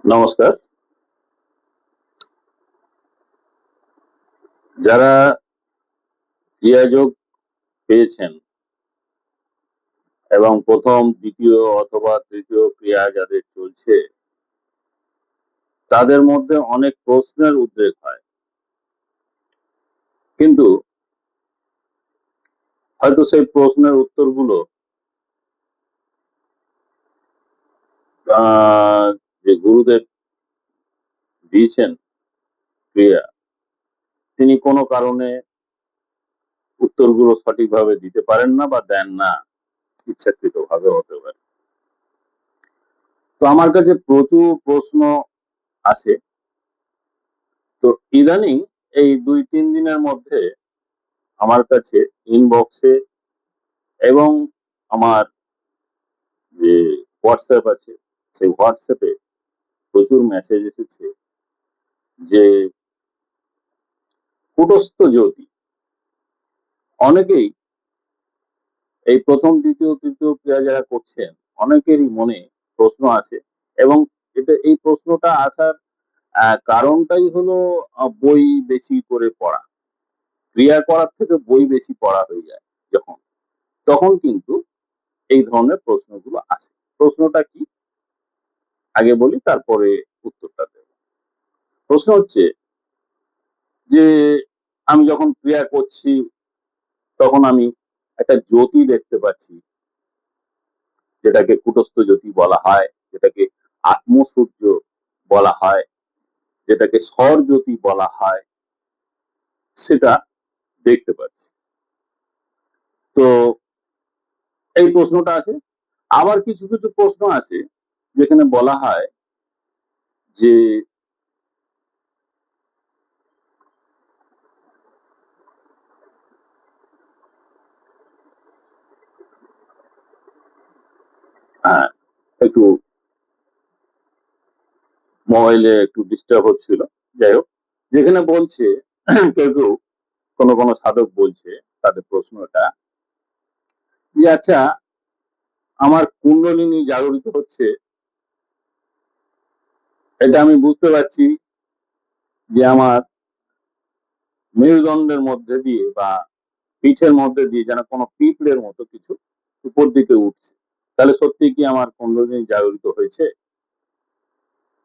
নমস্কার। যারা ক্রিয়াযোগ পেয়েছেন এবং প্রথম, দ্বিতীয় অথবা তৃতীয় ক্রিয়া যাদের চলছে, তাদের মধ্যে অনেক প্রশ্নের উদ্রেক হয়। কিন্তু হয়তো সেই প্রশ্নের উত্তরগুলো যে গুরুদেব দিয়েছেন ক্রিয়া, তিনি কোনো কারণে উত্তরগুলো সঠিকভাবে দিতে পারেন না বা দেন না, ইচ্ছাকৃতভাবে হতে পারে। তো আমার কাছে প্রচুর প্রশ্ন আসে। তো ইদানিং এই ২-৩ দিনের মধ্যে আমার কাছে ইনবক্সে এবং আমার যে হোয়াটসঅ্যাপ আছে, সেই হোয়াটসঅ্যাপে প্রচুর মেসেজ এসেছে যে কূটস্থ জ্যোতি অনেকেই এই প্রথম, দ্বিতীয়, তৃতীয় ক্রিয়া যারা করছেন, অনেকেরই মনে প্রশ্ন আসে এবং এই প্রশ্নটা আসার কারণটাই হলো বই বেশি করে পড়া। ক্রিয়া করার থেকে বই বেশি পড়া হয়ে যায় যখন, তখন কিন্তু এই ধরনের প্রশ্নগুলো আসে। প্রশ্নটা কি? আগে বলি, তারপরে উত্তরটা দেব। প্রশ্ন হচ্ছে যে আমি যখন ক্রিয়া করছি তখন আমি একটা জ্যোতি দেখতে পাচ্ছি, যেটাকে কূটস্থ জ্যোতি বলা হয়, যেটাকে আত্মসূর্য বলা হয়, যেটাকে স্বর জ্যোতি বলা হয়, সেটা দেখতে পাচ্ছি। তো এই প্রশ্নটা আছে। আবার কিছু কিছু প্রশ্ন আছে যেখানে বলা হয় যে হ্যাঁ, একটু মোবাইলে একটু ডিস্টার্ব হচ্ছিল। যাই হোক, যেখানে বলছে কেউ কেউ কোনো কোনো সাধক বলছে, তাদের প্রশ্নটা যে আচ্ছা, আমার কুণ্ডলিনী জাগরিত হচ্ছে, এটা আমি বুঝতে পারছি যে আমার মেরুদণ্ডের মধ্যে দিয়ে বা পিঠের মধ্যে দিয়ে যেন কোনো পিঁপড়ের মতো কিছু উপর দিকে উঠছে। তাহলে সত্যি কি আমার কুণ্ডলিনী জাগরিত হয়েছে?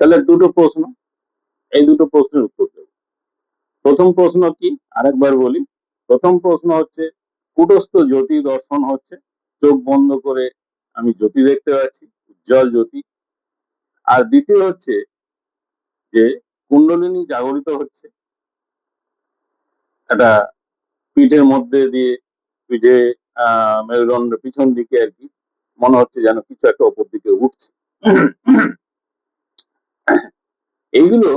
তাহলে দুটো প্রশ্ন, এই দুটো প্রশ্নের উত্তর দেব। প্রথম প্রশ্ন কি? আরেকবার বলি। প্রথম প্রশ্ন হচ্ছে কূটস্থ জ্যোতি দর্শন হচ্ছে, চোখ বন্ধ করে আমি জ্যোতি দেখতে পাচ্ছি, উজ্জ্বল জ্যোতি। আর দ্বিতীয় হচ্ছে যে কুণ্ডলিনী জাগরিত হচ্ছে, একটা পিঠের মধ্যে দিয়ে, পিঠে মেরুদণ্ডের পিছন দিকে আর কি, মনে হচ্ছে যেন কিছু একটা ওপর দিকে উঠছে। এইগুলো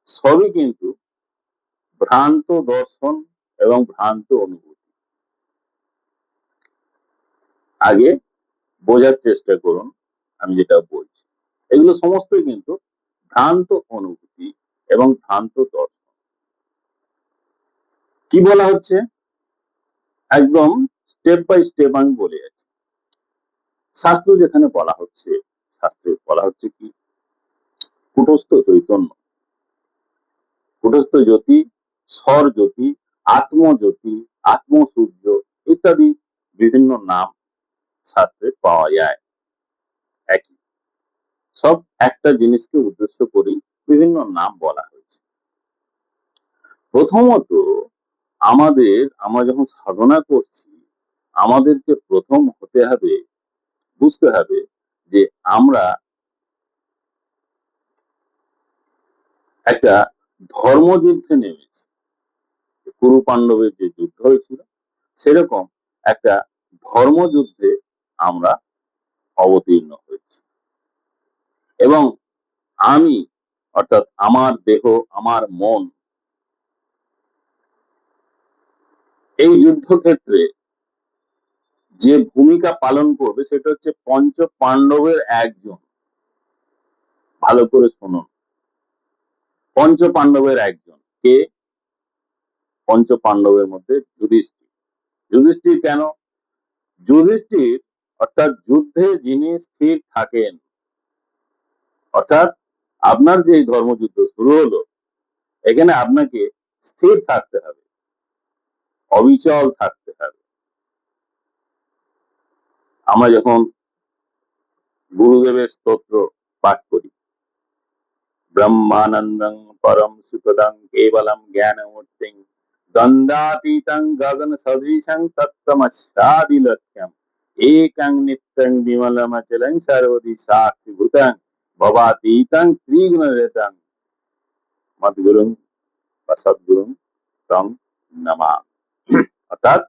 সবই কিন্তু ভ্রান্ত দর্শন এবং ভ্রান্ত অনুভূতি। আগে বোঝার চেষ্টা করুন আমি যেটা বলছি। এগুলো সমস্তই কিন্তু ভ্রান্ত অনুভূতি এবং ভ্রান্ত দর্শন। কি বলা হচ্ছে? একদম স্টেপ বাই স্টেপ আমি বলে যাচ্ছি। শাস্ত্র যেখানে বলা হচ্ছে, শাস্ত্রে বলা হচ্ছে কি? কূটস্থ চৈতন্য, কূটস্থ জ্যোতি, স্বর জ্যোতি, আত্মজ্যোতি, আত্মসূর্য ইত্যাদি বিভিন্ন নাম শাস্ত্রে পাওয়া যায়। একই, সব একটা জিনিসকে উদ্দেশ্য করেই বিভিন্ন নাম বলা হয়েছে। প্রথমত আমরা যখন সাধনা করছি, আমাদেরকে প্রথম হতে হবে, বুঝতে হবে যে আমরা একটা ধর্মযুদ্ধে নেমেছি। কুরু পাণ্ডবের যে যুদ্ধ হয়েছিল, সেরকম একটা ধর্মযুদ্ধে আমরা অবতীর্ণ হয়েছি। এবং আমি, অর্থাৎ আমার দেহ, আমার মন, এই যুদ্ধক্ষেত্রে যে ভূমিকা পালন করবে সেটা হচ্ছে পঞ্চ পাণ্ডবের একজন। ভালো করে শুনুন, পঞ্চ পাণ্ডবের একজন কে? পঞ্চ পাণ্ডবের মধ্যে যুধিষ্ঠির। যুধিষ্ঠির কেন? যুধিষ্ঠির অর্থাৎ যুদ্ধে যিনি স্থির থাকেন, অর্থাৎ আপনার যে এই ধর্মযুদ্ধ শুরু হলো, এখানে আপনাকে স্থির থাকতে হবে, অবিচল থাকতে হবে। আমরা যখন গুরুদেবের স্তোত্র পাঠ করি, ব্রহ্মানন্দং পরম সুখদং কেবলম জ্ঞানমূর্তিং দ্বন্দ্বাতীতং গগন সদৃশং তত্ত্বমস্যাদি লক্ষ্যম একং নিত্যং বিমলমচলং সর্বদি সাক্ষিভূতং ভবাতীতং ত্রিগুণরহিতং মদ্গুরুং বা সদ্গুরুং তং নমামি। অর্থাৎ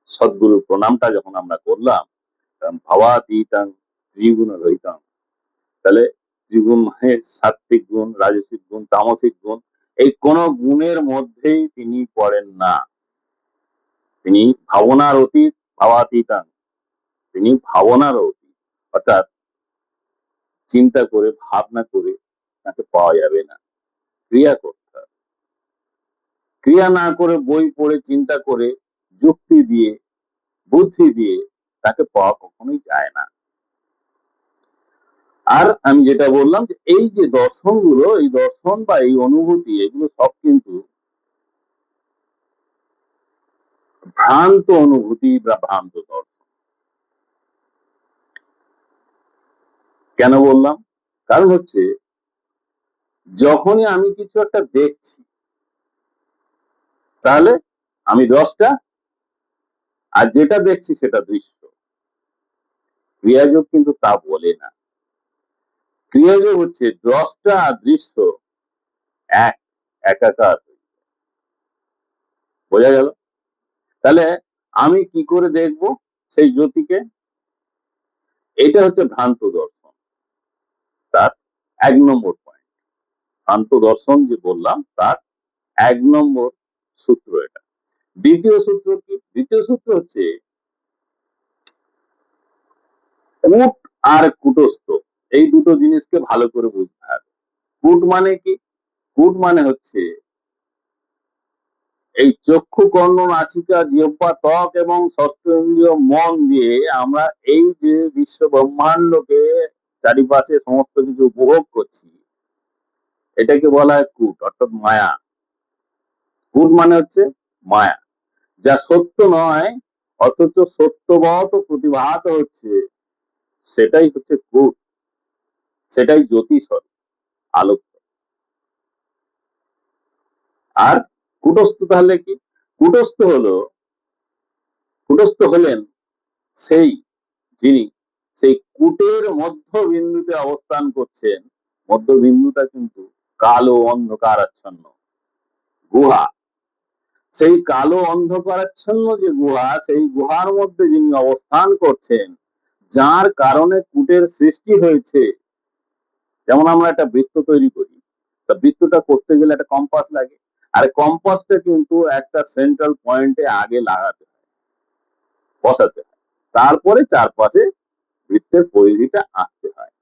সদ্গুরু প্রণামটা যখন আমরা করলাম, ভবাতীতং ত্রিগুণরহিতং, তাহলে ত্রিগুণ মানে সাত্বিক গুণ, রাজসিক গুণ, তামসিক গুণ, এই কোন গুণের মধ্যেই তিনি পড়েন না। তিনি ভাবনার অতীত, ভাবাতীতাং, তিনি ভাবনার অতীত। অর্থাৎ চিন্তা করে, ভাবনা করে তাকে পাওয়া যাবে না, ক্রিয়া করতে হবে। ক্রিয়া না করে, বই পড়ে, চিন্তা করে, যুক্তি দিয়ে, বুদ্ধি দিয়ে তাকে পাওয়া কখনোই যায় না। আর আমি যেটা বললাম যে এই যে দর্শনগুলো, এই দর্শন বা এই অনুভূতি, এগুলো সব কিন্তু ভ্রান্ত অনুভূতি বা ভ্রান্ত দর্শন। কেন বললাম? কারণ হচ্ছে, যখনই আমি কিছু একটা দেখছি, তাহলে আমি দ্রষ্টা, আর যেটা দেখছি সেটা দৃশ্য। ক্রিয়াযোগ কিন্তু তা বলে না। ক্রিয়াযোগ হচ্ছে দ্রষ্টা আর দৃশ্য এক, একাকার। বোঝা গেল? তাহলে আমি কি করে দেখব সেই জ্যোতিকে? এটা হচ্ছে ভ্রান্ত দর্শন, তার 1 নম্বর পয়েন্ট। ভ্রান্ত দর্শন যে বললাম, তার 1 নম্বর সূত্র এটা। দ্বিতীয় সূত্র কি? দ্বিতীয় সূত্র হচ্ছে কূট আর কূটস্থ, এই দুটো জিনিসকে ভালো করে বুঝতে হবে। কূট মানে কি? কূট মানে হচ্ছে এই চক্ষু, কর্ণ, নাসিকা, জিহ্বা, ত্বক এবং ষষ্ঠ ইন্দ্রিয় মন দিয়ে আমরা এই যে বিশ্ব ব্রহ্মাণ্ডকে, চারিপাশে সমস্ত কিছু উপভোগ করছি, এটাকে বলা হয় কূট, অর্থাৎ মায়া। কূট মানে হচ্ছে মায়া, যা সত্য নয় অথচ সত্যবত প্রতিভাত হচ্ছে, সেটাই হচ্ছে কূট, সেটাই জ্যোতিস্বরূপ, আলোক। আর কূটস্থ তাহলে কি? কূটস্থ হলেন সেই যিনি সেই কূটের মধ্যবিন্দুতে অবস্থান করছেন। মধ্যবিন্দুটা কিন্তু কালো অন্ধকারাচ্ছন্ন গুহা। সেই কালো অন্ধকারাচ্ছন্ন যে গুহা, সেই গুহার মধ্যে যিনি অবস্থান করছেন, যার কারণে কূটের সৃষ্টি হয়েছে। যেমন আমরা একটা বৃত্ত তৈরি করি, তা বৃত্তটা করতে গেলে একটা কম্পাস লাগে, আর কম্পাসটা কিন্তু একটা সেন্ট্রাল পয়েন্টে আগে লাগাতে হয়, বসাতে হয়, তারপরে চারপাশে বৃত্তের পরিধিটা আঁকতে হয়।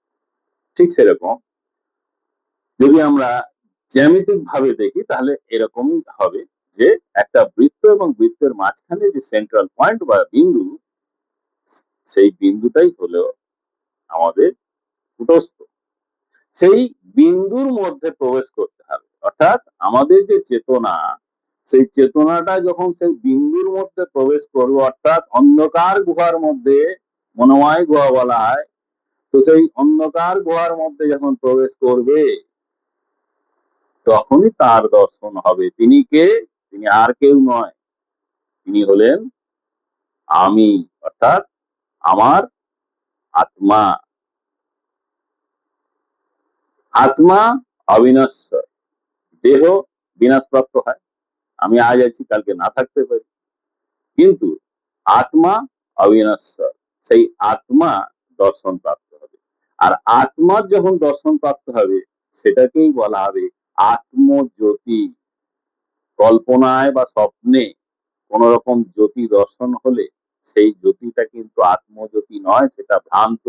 ঠিক সেরকম যদি আমরা জ্যামিতিক ভাবে দেখি, তাহলে এরকমই হবে যে একটা বৃত্ত এবং বৃত্তের মাঝখানে যে সেন্ট্রাল পয়েন্ট বা বিন্দু, সেই বিন্দুটাই হলো আমাদের কূটস্থ। সেই বিন্দুর মধ্যে প্রবেশ করতে হবে। অর্থাৎ আমাদের যে চেতনা, সেই চেতনাটা যখন সেই বিন্দুর মধ্যে প্রবেশ করবে, অর্থাৎ অন্ধকার গুহার মধ্যে, মনোময় গুহা বলা হয়, তো সেই অন্ধকার গুহার মধ্যে যখন প্রবেশ করবে, তখনই তার দর্শন হবে। তিনি কে? তিনি আর কেউ নয়, তিনি হলেন আমি, অর্থাৎ আমার আত্মা। আত্মা অবিনশ্বর, দেহ বিনাশপ্রাপ্ত হয়, আমি আজ আছি, কালকে না থাকতে পারি, কিন্তু আত্মা অবিনশ্বর। সেই আত্মা দর্শন প্রাপ্ত হবে। আর আত্মার যখন দর্শন প্রাপ্ত হবে, সেটাকেই বলা হবে আত্মজ্যোতি। কল্পনায় বা স্বপ্নে কোন রকম জ্যোতি দর্শন হলে, সেই জ্যোতিটা কিন্তু আত্মজ্যোতি নয়, সেটা ভ্রান্ত,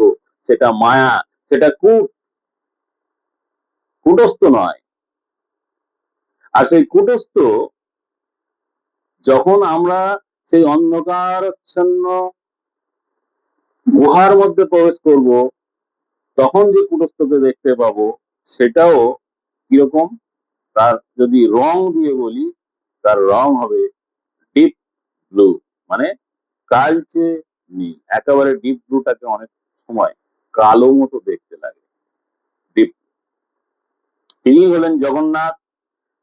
সেটা মায়া, সেটা কূটস্থ নয়। আর সেই কূটস্থ যখন আমরা সেই অন্ধকারাচ্ছন্ন গুহার মধ্যে প্রবেশ করব, তখন যে কূটস্থকে দেখতে পাবো, সেটাও কিরকম, তার যদি রং দিয়ে বলি, তার রং হবে ডিপ ব্লু, মানে কালচে নীল। একেবারে ডিপ ব্লুটাকে অনেক সময় কালো মতো দেখতে লাগে। ডিপ, তিনি হলেন জগন্নাথ,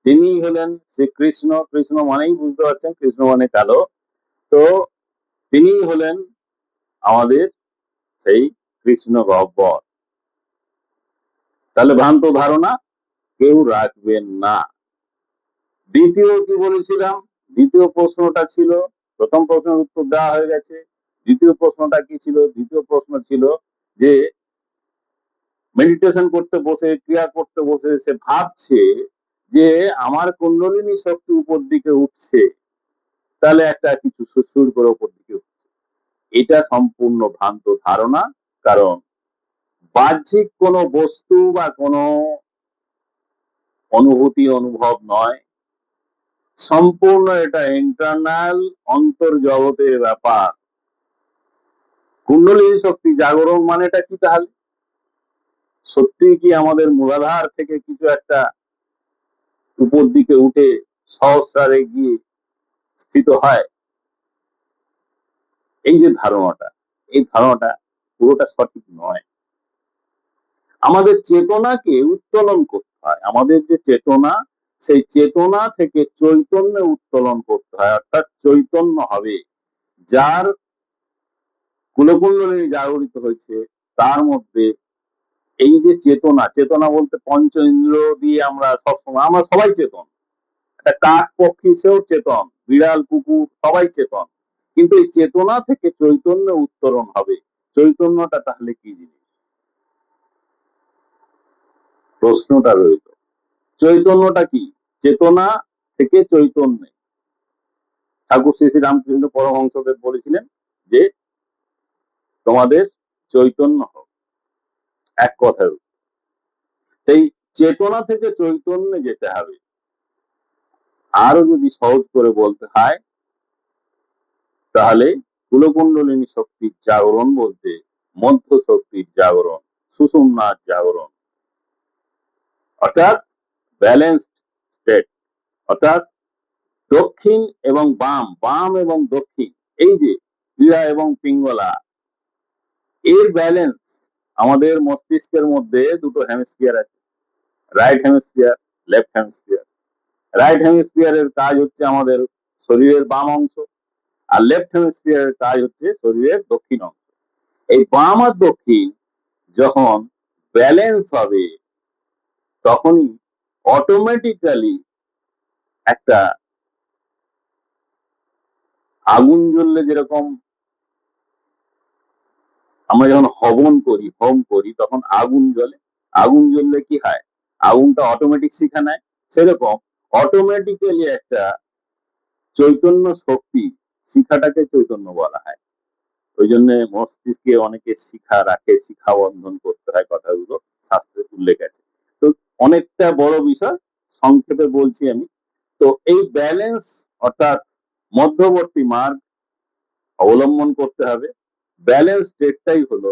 তিনি হলেন শ্রীকৃষ্ণ। কৃষ্ণ মানেই বুঝতে পারছেন, কৃষ্ণ মানে কালো। তো তিনি হলেন আমাদের সেই কৃষ্ণ গহ্বর। তাহলে ভ্রান্ত ধারণা কেউ রাখবেন না। দ্বিতীয় কি বলেছিলাম, দ্বিতীয় প্রশ্নটা ছিল, প্রথম প্রশ্নের উত্তর দেওয়া হয়ে গেছে। দ্বিতীয় প্রশ্নটা কি ছিল? দ্বিতীয় প্রশ্ন ছিল যে মেডিটেশন করতে বসে, ক্রিয়া করতে বসে সে ভাবছে যে আমার কুণ্ডলিনী শক্তি উপর দিকে উঠছে, তাহলে একটা কিছু সুর করে উপর দিকে উঠছে। এটা সম্পূর্ণ ভ্রান্ত ধারণা। কারণ বাহ্যিক কোনো বস্তু বা কোনো অনুভূতি অনুভব নয়, সম্পূর্ণ এটা ইন্টারনাল অন্তর্জগতের ব্যাপার। কুণ্ডলিনী শক্তি জাগরণ মানেটা কি তাহলে? সত্যি কি আমাদের মূলাধার থেকে কিছু একটা উপর দিকে উঠে সহস্রারে গিয়ে স্থিত হয়? এই যে ধারণাটা, এই ধারণাটা পুরোটা সঠিক নয়। আমাদের চেতনাকে উত্তোলন করতে হয়। আমাদের যে চেতনা, সেই চেতনা থেকে চৈতন্যে উত্তোলন করতে হয়, অর্থাৎ চৈতন্য হবে। যার কুলকুণ্ডলিনী জাগরিত হয়েছে, তার মধ্যে এই যে চেতনা, চেতনা বলতে পঞ্চ ইন্দ্র দিয়ে আমরা সবসময়, আমরা সবাই চেতন। একটা কাক পক্ষী সেও চেতন, বিড়াল কুকুর সবাই চেতন। কিন্তু এই চেতনা থেকে চৈতন্য উত্তরণ হবে। চৈতন্যটা তাহলে কি জিনিস? প্রশ্নটা রইল, চৈতন্যটা কি? চেতনা থেকে চৈতন্যে ঠাকুর শ্রী শ্রী রামকৃষ্ণ পরমহংসদেব বলেছিলেন যে তোমাদের চৈতন্য হোক, এক কথায়। সেই চেতনা থেকে চৈতন্যে যেতে হবে। আরো যদি সহজ করে বলতে হয়, তাহলে কুলকুণ্ডলিনী শক্তির জাগরণ বলতে মধ্য শক্তির জাগরণ, সুষুম্নার জাগরণ, অর্থাৎ ব্যালেন্সড স্টেট। অর্থাৎ দক্ষিণ এবং বাম, বাম এবং দক্ষিণ, এই যে ক্রীড়া এবং পিঙ্গলা, এর ব্যালেন্স। আমাদের মস্তিষ্কের মধ্যে দুটো হেমিস্ফিয়ার আছে, right hemisphere, left hemisphere. Right হেমিস্ফিয়ারের কাজ হচ্ছে আমাদের শরীরের বাম অংশ, আর লেফট হেমিস্ফিয়ারের কাজ হচ্ছে শরীরের দক্ষিণ অংশ। এই বাম আর দক্ষিণ যখন ব্যালেন্স হবে, তখনই অটোমেটিক্যালি একটা আগুন জ্বললে যেরকম আমরা যখন হবন করি, হোম করি, তখন আগুন জ্বলে। আগুন জ্বললে কি হয়? আগুনটা অটোমেটিক শিখা নেয়। সেরকম অটোমেটিক্যালি একটা চৈতন্য শক্তি, শিখাটাকে চৈতন্য বলা হয়। ওই জন্য মস্তিষ্কে অনেকে শিখা রাখে, শিখা বন্ধন করতে হয়, কথাগুলো শাস্ত্রে উল্লেখ আছে। তো অনেকটা বড় বিষয়, সংক্ষেপে বলছি আমি। তো এই ব্যালেন্স অর্থাৎ মধ্যবর্তী মার্গ অবলম্বন করতে হবে। ব্যালেন্স স্টেটটাই হলো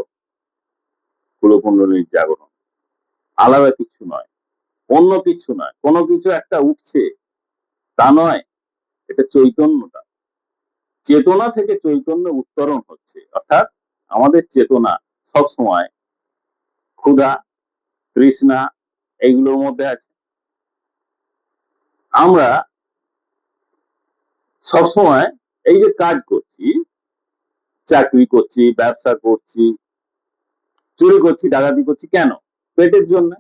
কুলকুণ্ডলিনীর জাগরণ, আলাদা কিছু নয়, অন্য কিছু নয়। কোনো কিছু একটা উঠছে তা নয়, এটা চৈতন্যটা। চেতনা থেকে চৈতন্য উত্তরণ হচ্ছে, অর্থাৎ আমাদের চেতনা সবসময় ক্ষুধা, তৃষ্ণা এইগুলোর মধ্যে আছে। আমরা সবসময় এই যে কাজ করছি, চাকরি করছি, ব্যবসা করছি, চুরি করছি, ডাকাতি করছি, কেন? পেটের জন্য।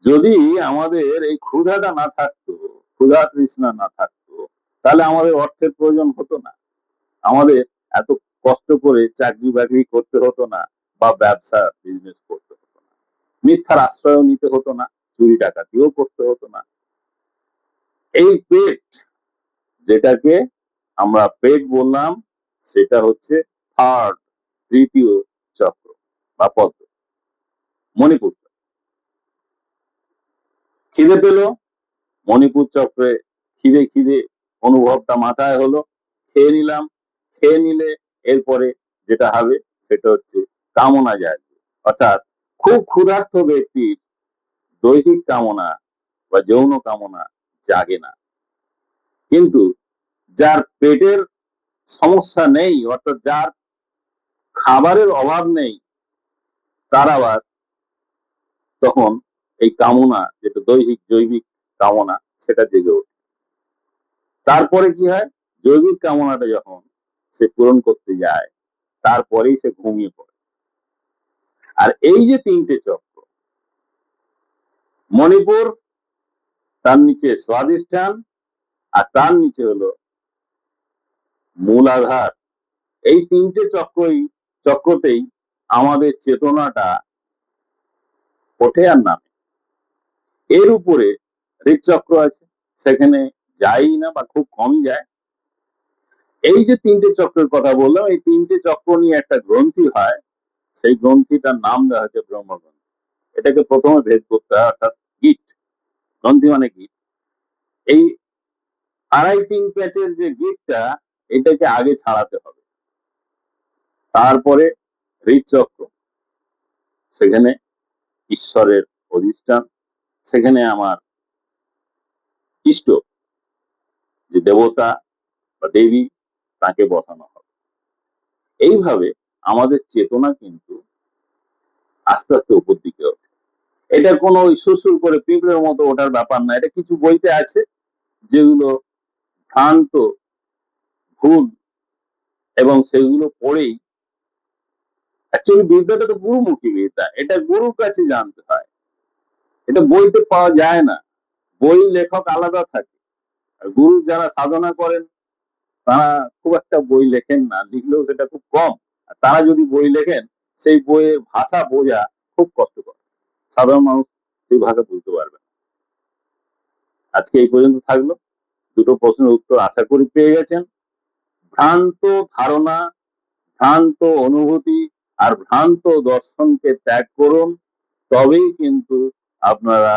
যদি আমাদের এই ক্ষুধাটা না থাকতো, ক্ষুধা তৃষ্ণা না থাকতো, তাহলে আমাদের অর্থের প্রয়োজন হতো না, আমাদের এত কষ্ট করে চাকরি বাকরি করতে হতো না, বা ব্যবসা বিজনেস করতে হতো না, মিথ্যার আশ্রয় নিতে হতো না, চুরি ডাকাতিও করতে হতো না। এই পেট, যেটাকে আমরা পেট বললাম, সেটা হচ্ছে থার্ড, তৃতীয় চক্র বা পদ্ম, মণিপুর। খিদে পেল, মণিপুর চক্রে খিদে খিদে অনুভবটা মাথায় হলো, খেয়ে নিলাম। খেয়ে নিলে এরপরে যেটা হবে সেটা হচ্ছে কামনা জাগবে, অর্থাৎ খুব ক্ষুধার্ত ব্যক্তির দৈহিক কামনা বা যৌন কামনা জাগে না, কিন্তু যার পেটের সমস্যা নেই, অর্থাৎ যার খাবারের অভাব নেই, তার আবার তখন এই কামনা, যেটা দৈহিক জৈবিক কামনা, সেটা জেগে ওঠে। তারপরে কি হয়, জৈবিক কামনাটা যখন সে পূরণ করতে যায়, তারপরেই সে ঘুমিয়ে পড়ে। আর এই যে তিনটে চক্র, মণিপুর, তার নিচে স্বাধিষ্ঠান, আর তার নিচে হলো মূলাধার, এই তিনটে চক্রতেই আমাদের চেতনাটা ওঠে আর নামে। এর উপরে হৃদচক্র আছে, সেখানে যাই না বা খুব কমই যায়। এই যে তিনটে চক্রের কথা বললাম, এই তিনটে চক্র নিয়ে একটা গ্রন্থি হয়, সেই গ্রন্থিটার নাম দেওয়া হচ্ছে ব্রহ্মগ্রন্থি। এটাকে প্রথমে ভেদ করতে হয়, অর্থাৎ গিট, গ্রন্থি মানে গিট। এই 2.5-3 প্যাচের যে গিটটা, এটাকে আগে ছাড়াতে হবে। তারপরে হৃদচক্র, সেখানে ঈশ্বরের অধিষ্ঠান, সেখানে আমার ইষ্ট, যে দেবতা বা দেবী, তাকে বসানো হবে। এইভাবে আমাদের চেতনা কিন্তু আস্তে আস্তে উপর দিকে ওঠে। এটা কোনো ওই সুরসুর করে পিঁপড়ের মতো ওঠার ব্যাপার না। এটা কিছু বইতে আছে যেগুলো ভ্রান্ত, ভুল, এবং সেগুলো পড়েই অ্যাকচুয়ালি বিদ্যাটা তো গুরুমুখী বিদ্যা, এটা গুরুর কাছে জানতে হয়, এটা বইতে পাওয়া যায় না। বই লেখক আলাদা থাকে, আর গুরু যারা সাধনা করেন তারা খুব একটা বই লেখেন না, লিখলেও সেটা খুব কম। আর তারা যদি বই লেখেন, সেই বইয়ের ভাষা বোঝা খুব কষ্টকর, সাধারণ মানুষ সেই ভাষা বুঝতে পারবে না। আজকে এই পর্যন্ত থাকলো। দুটো প্রশ্নের উত্তর আশা করি পেয়ে গেছেন। ভ্রান্ত ধারণা, ভ্রান্ত অনুভূতি আর ভ্রান্ত দর্শনকে ত্যাগ করুন, তবেই কিন্তু আপনারা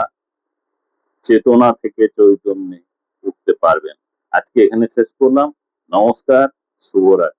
চেতনা থেকে চৈতন্যে উঠতে পারবেন। আজকে এখানে শেষ করলাম। নমস্কার, শুভরাত্রি।